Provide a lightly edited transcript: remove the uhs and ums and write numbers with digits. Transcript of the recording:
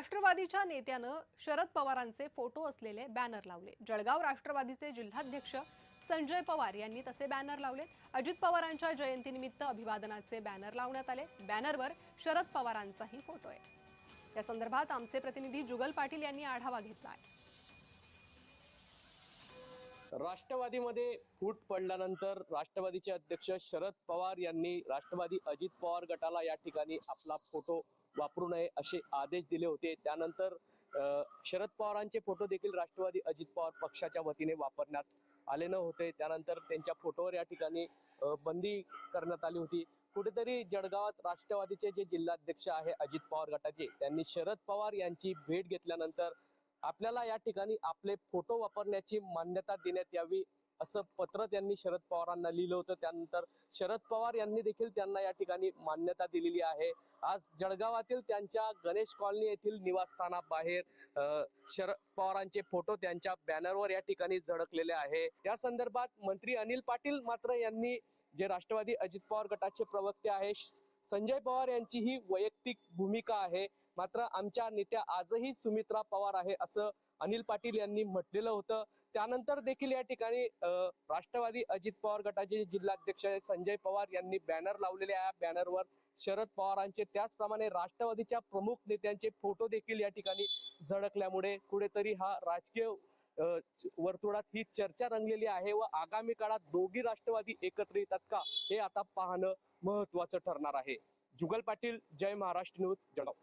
राष्ट्रवादीच्या नेत्यानं शरद पवारांचे फोटो असलेले बॅनर लावले। जळगाव राष्ट्रवादीचे जिल्हाध्यक्ष संजय पवार यांनी तसे बॅनर लावले। अजित पवारांच्या जयंतीनिमित्त अभिवादनाचे बॅनर लावण्यात आले। बॅनरवर शरद पवारांचाही फोटो आहे। या संदर्भात आमचे प्रतिनिधी जुगल पाटील यांनी आढावा घेतला आहे। राष्ट्रवादीमध्ये फूट पडल्यानंतर राष्ट्रवादीचे अध्यक्ष शरद पवार यांनी राष्ट्रवादी अजित पवार गटाला या ठिकाणी आपला फोटो वापरू नये असे आदेश दिले होते। त्यानंतर शरद पवारांचे फोटो देखील राष्ट्रवादी अजित पवार पक्षाच्या वतीने वापरण्यात आले नव्हते। त्यानंतर त्यांच्या फोटोवर या ठिकाणी बंदी करण्यात आली होती। कुठेतरी जळगावात राष्ट्रवादीचे जे जिल्हाध्यक्ष आहे अजित पवार गटाचे, त्यांनी शरद पवार यांची भेट घेतल्यानंतर आपल्याला या ठिकाणी आपले फोटो वापरण्याची मान्यता देण्यात यावी असं पत्र त्यांनी शरद पवारांना लिहिलं होतं। त्यानंतर शरद पवार यांनी देखील त्यांना या ठिकाणी मान्यता दिलेली आहे। आज जळगावातील त्यांच्या गणेश कॉलनी येथील निवासस्थानाबाहेर शरद पवारांचे फोटो त्यांच्या बॅनरवर या ठिकाणी झळकलेले आहे। या संदर्भात मंत्री अनिल पाटील मात्र यांनी, जे राष्ट्रवादी अजित पवार गटाचे प्रवक्ते आहे, संजय पवार यांची ही वैयक्तिक भूमिका आहे, मात्र आमच्या नेत्या आजही सुमित्रा पवार आहे असं अनिल पाटील यांनी म्हटलेलं होतं। त्यानंतर देखील या ठिकाणी राष्ट्रवादी अजित पवार गटाचे जिल्हाध्यक्ष संजय पवार यांनी बॅनर लावलेले आहे। बॅनरवर शरद पवारांचे, त्याचप्रमाणे राष्ट्रवादीच्या प्रमुख नेत्यांचे फोटो देखील या ठिकाणी झळकल्यामुळे कुठेतरी हा राजकीय वर्तुळात ही चर्चा रंगलेली आहे व आगामी काळात दोघी राष्ट्रवादी एकत्र येतात का, हे आता पाहणं महत्त्वाचं ठरणार आहे। जुगल पाटील, जय महाराष्ट्र न्यूज, जळगाव।